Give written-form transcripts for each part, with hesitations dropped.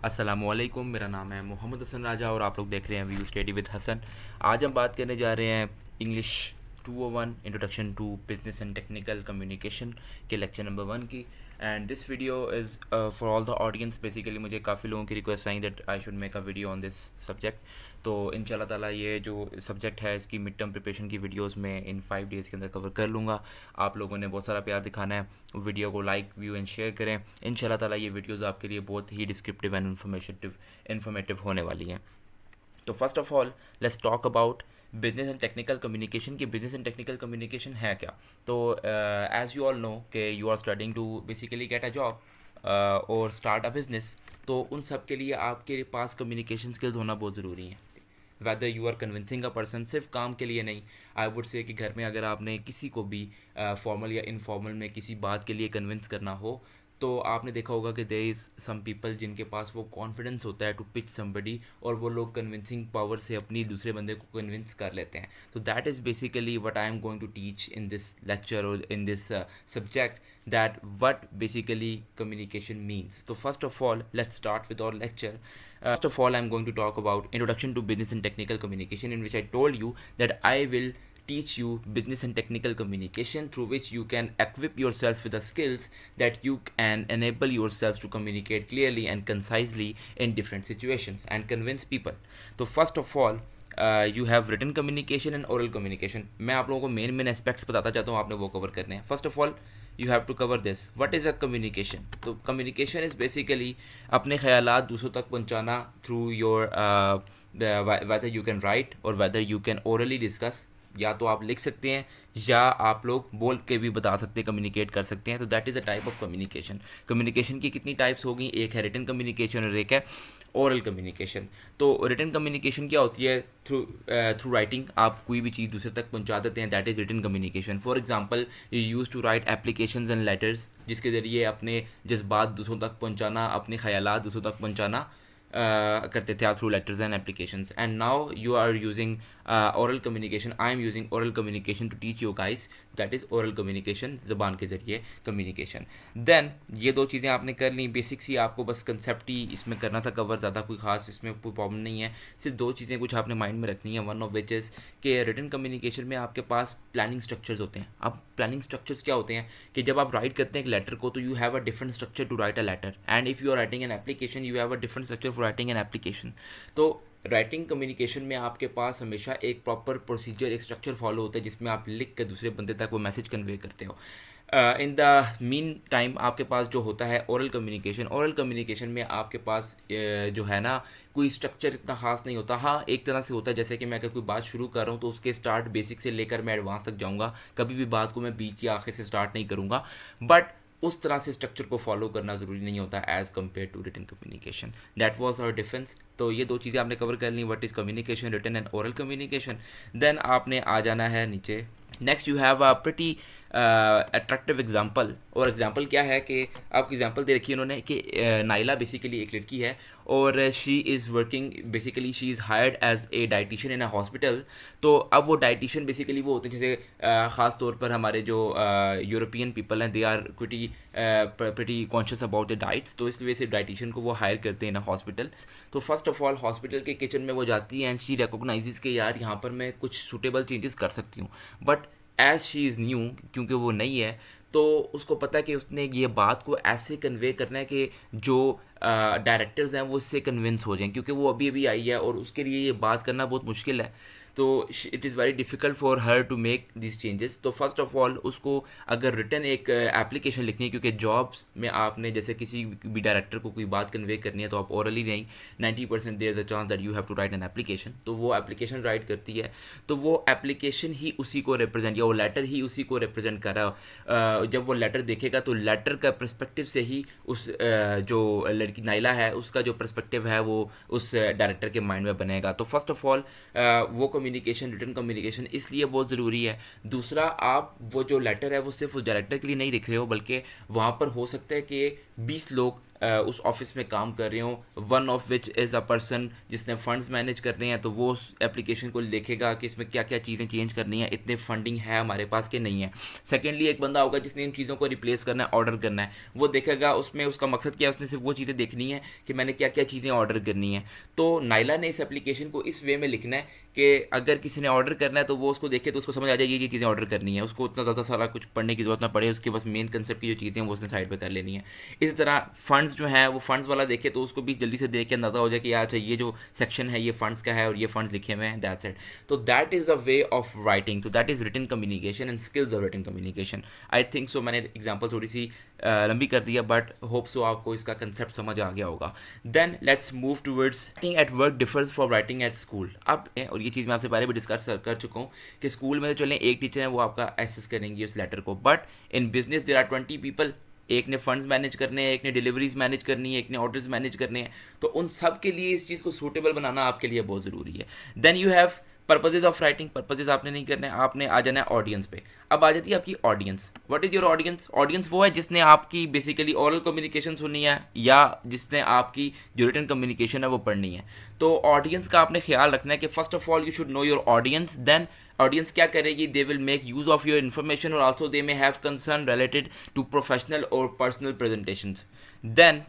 अस्सलामुअलैकुम, मेरा नाम है मोहम्मद हसन राजा और आप लोग देख रहे हैं व्यू स्टडी विद हसन। आज हम बात करने जा रहे हैं English 201 introduction to business and technical communication के लेक्चर नंबर 1 की। And this video is for all the audience. Basically मुझे काफ़ी लोगों की रिक्वेस्ट आई that I should make a video on this subject. तो इंशाल्लाह ताला ये जो सब्जेक्ट है इसकी मिड टर्म प्रिपरेशन की वीडियोस में इन 5 डेज़ के अंदर कवर कर लूँगा। आप लोगों ने बहुत सारा प्यार दिखाना है, वीडियो को लाइक व्यू एंड शेयर करें। इंशाल्लाह ताला ये वीडियोस आपके लिए बहुत ही डिस्क्रिप्टिव एंड इन्फॉर्मेटिव होने वाली हैं। तो first of all let's talk about business and technical communication. की बिजनेस एंड टेक्निकल कम्युनिकेशन है क्या? तो एज़ यू ऑल नो कि you are studying to basically get a job और स्टार्ट अ बिजनेस। तो उन सब के लिए आपके पास कम्युनिकेशन स्किल्स होना बहुत ज़रूरी है। Whether you are convincing a person, सिर्फ काम के लिए नहीं। आई वुड से कि घर में अगर आपने किसी को भी फॉर्मल या इनफॉर्मल में किसी बात के लिए कन्विंस करना हो, तो आपने देखा होगा कि देयर इज़ सम पीपल जिनके पास वो कॉन्फिडेंस होता है टू पिच समबडी, और वो लोग कन्विंसिंग पावर से अपनी दूसरे बंदे को कन्विंस कर लेते हैं। तो that is basically what I am going to teach in this lecture और in this subject, that what basically communication means. So first of all, let's start with our lecture. First of all, I'm going to talk about introduction to business and technical communication, in which I told you that I will teach you business and technical communication, through which you can equip yourself with the skills that you can enable yourself to communicate clearly and concisely in different situations and convince people. So first of all, you have written communication and oral communication. मैं आप लोगों को main aspects बताता चाहता हूँ, आपने वो cover करने हैं। First of all you have to cover this, what is a communication. तो कम्युनिकेशन इज़ बेसिकली अपने ख्यालात दूसरों तक पहुँचाना through your whether you can write और whether you can orally discuss. या तो आप लिख सकते हैं या आप लोग बोल के भी बता सकते हैं, कम्युनिकेट कर सकते हैं। तो that is a type of communication. Communication की कितनी टाइप्स होगी? एक है रिटन कम्युनिकेशन और एक है ओरल कम्युनिकेशन। तो रिटन कम्युनिकेशन क्या होती है? थ्रू राइटिंग आप कोई भी चीज़ दूसरे तक पहुंचा देते हैं, that is written communication. For example you use to write applications and letters, जिसके ज़रिए अपने जज्बात दूसरों तक पहुंचाना, अपने ख्यालात दूसरों तक पहुंचाना करते थे आप through letters and applications. And now you are using oral communication. I am using oral communication to teach you guys, that is oral communication, ज़बान के ज़रिए कम्युनिकेशन। देन ये दो चीज़ें आपने कर ली, बेसिक्स ही आपको बस कंसेप्ट ही इसमें करना था कवर, ज़्यादा कोई खास इसमें कोई प्रॉब्लम नहीं है। सिर्फ दो चीज़ें कुछ आपने माइंड में रखनी है, वन ऑफ विच इज़ कि रिटन कम्युनिकेशन में आपके पास प्लानिंग स्ट्रक्चर्स होते हैं। अब प्लानिंग स्ट्रक्चर्स क्या होते हैं कि जब आप राइट करते हैं एक लेटर को, तो you have a different structure to write a letter, and if you are writing an application you have a different structure for writing an application. तो राइटिंग कम्युनिकेशन में आपके पास हमेशा एक प्रॉपर प्रोसीजर, एक स्ट्रक्चर फॉलो होता है, जिसमें आप लिख कर दूसरे बंदे तक वो मैसेज कन्वे करते हो। इन द मीन टाइम आपके पास जो होता है ओरल कम्युनिकेशन। ओरल कम्युनिकेशन में आपके पास जो है ना, कोई स्ट्रक्चर इतना ख़ास नहीं होता। हाँ, एक तरह से होता है, जैसे कि मैं अगर कोई बात शुरू कर रहा हूँ तो उसके स्टार्ट बेसिक से लेकर मैं एडवांस तक जाऊँगा, कभी भी बात को मैं बीच या आखिर से स्टार्ट नहीं करूँगा। बट उस तरह से स्ट्रक्चर को फॉलो करना ज़रूरी नहीं होता as compare to written communication. That was our difference. तो ये दो चीज़ें आपने कवर कर ली, what is communication, written and oral communication. Then आपने आ जाना है नीचे। Next you have a pretty attractive example. और एग्जाम्पल क्या है कि आपकी एग्जाम्पल दे रखी है उन्होंने कि नाइला बेसिकली एक लड़की है और she is working, basically she is hired as a dietitian in a hospital. तो अब वो डाइटिशियन बेसिकली वो होते हैं जैसे ख़ास तौर पर हमारे जो यूरोपियन पीपल हैं, they are pretty conscious about the diets. तो इस वजह से डाइटिशियन को वो हायर करते हैं इन अ हॉस्पिटल। तो फर्स्ट ऑफ ऑल हॉस्पिटल के किचन में वो जाती है एंड शी रिकॉग्नाइजेज के यार यहाँ पर मैं कुछ सूटेबल चेंजेस कर सकती हूँ। But as she is new, क्योंकि वो नई है, तो उसको पता है कि उसने ये बात को ऐसे कन्वे करना है कि जो डायरेक्टर्स हैं वो इससे कन्विंस हो जाएं, क्योंकि वो अभी अभी आई है और उसके लिए ये बात करना बहुत मुश्किल है। तो it is very difficult for her to make this changes. तो फर्स्ट ऑफ ऑल उसको अगर रिटन एक एप्लीकेशन लिखनी है, क्योंकि जॉब्स में आपने जैसे किसी भी डायरेक्टर को कोई बात कन्वे करनी है तो आप ओरली नहीं, 90% there is a chance that you have to write an application. तो वो एप्लीकेशन राइट करती है, तो वो एप्लीकेशन ही उसी को रिप्रेजेंट, या वो लेटर ही उसी को रिप्रेजेंट कर रहा है। जब वो लेटर देखेगा तो लेटर का पर्सपेक्टिव से ही उस जो लड़की नाइला है उसका जो पर्सपेक्टिव है वो उस डायरेक्टर के माइंड में बनेगा। तो फर्स्ट ऑफ ऑल वो कम्युनिकेशन, रिटन कम्युनिकेशन इसलिए बहुत ज़रूरी है। दूसरा, आप वो जो लेटर है वो सिर्फ उस डायरेक्टर के लिए नहीं लिख रहे हो, बल्कि वहाँ पर हो सकता है कि 20 लोग उस ऑफिस में काम कर रहे हो, one of which is a person जिसने फंड्स मैनेज करने हैं, तो वो उस एप्लीकेशन को देखेगा कि इसमें क्या क्या चीज़ें चेंज करनी है, इतने फंडिंग है हमारे पास कि नहीं है। सेकेंडली एक बंदा होगा जिसने इन चीज़ों को रिप्लेस करना है, ऑर्डर करना है, वो देखेगा, उसमें उसका मकसद क्या है, उसने सिर्फ वो चीज़ें देखनी है कि मैंने क्या क्या चीज़ें ऑर्डर करनी है। तो नाइला ने इस एप्लीकेशन को इस वे में लिखना है कि अगर किसी ने ऑर्डर करना है तो वो उसको देखे तो उसको समझ आ जाएगी कि चीज़ें ऑर्डर करनी है, उसको उतना ज़्यादा सारा कुछ पढ़ने की जरूरत ना पड़े, उसके बस मेन कंसेप्ट की जो चीज़ें हैं वो उसने साइड पे कर लेनी है। इसी तरह फंड्स जो है वो फंड्स वाला देखे तो उसको भी जल्दी से देख के अंदाज़ा हो जाए कि यार अच्छा ये जो सेक्शन है ये फंड्स का है और ये फंड्स लिखे हुए हैं, दैट्स इट। तो that is a way of writing, तो that is written communication and skills of written communication. I think so मैंने एग्जाम्पल थोड़ी सी लंबी कर दिया, बट होप सो आपको इसका कंसेप्ट समझ आ गया होगा। Then let's move towards writing at work differs from writing at school. अब और ये चीज़ मैं आपसे पहले भी डिस्कस कर चुका हूँ कि स्कूल में तो चलें एक टीचर है वो आपका एसेस करेंगे उस लेटर को, but in business there are 20 people, एक ने फंड्स मैनेज करने हैं, एक ने डिलीवरीज मैनेज करनी है, एक ने ऑर्डर्स मैनेज करने हैं, तो उन सब के लिए इस चीज़ को सूटेबल बनाना आपके लिए बहुत ज़रूरी है। Then you have purposes of writing, purposes आपने नहीं करने, आपने आ जाना है ऑडियंस पे। अब आ जाती है आपकी audience. What is your audience? Audience वो है जिसने आपकी बेसिकली ओरल कम्युनिकेशन सुननी है या जिसने आपकी जो रिटन कम्युनिकेशन है वो पढ़नी है। तो ऑडियंस का आपने ख्याल रखना है कि first of all you should know your audience. Then audience क्या करेगी, they will make use of your information और also they may have concern related to professional और personal presentations. Then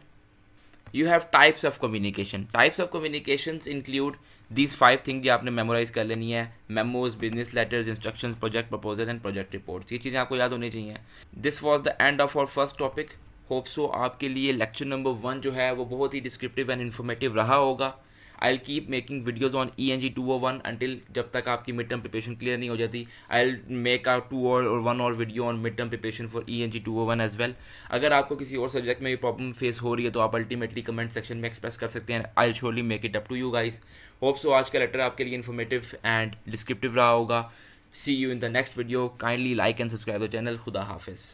you have types of communication. Types of communications include these 5 things जो आपने memorise कर लेनी है: memos, business letters, instructions, project proposal and project reports. ये चीज़ें आपको याद होनी चाहिए। This was the end of our first topic. Hope so आपके लिए लेक्चर नंबर 1 जो है वो बहुत ही डिस्क्रिप्टिव एंड इन्फॉर्मेटिव रहा होगा। I will keep making videos on ENG 201 until जब तक आपकी मिड टर्म प्रिपरेशन क्लियर नहीं हो जाती। आई विल मेक अ 2 और 1 और video on mid term preparation for ENG 201 as well. अगर आपको किसी और सब्जेक्ट में ये प्रॉब्लम फेस हो रही है तो आप अल्टीमेटली कमेंट सेक्शन में एक्सप्रेस कर सकते हैं। I will surely make it up to you guys. Hope so आज का लेटर आपके लिए इन्फॉर्मेटिव एंड डिस्क्रिप्टिव रहा होगा। See you in the next video. Kindly like and subscribe the channel. खुदा हाफिज़।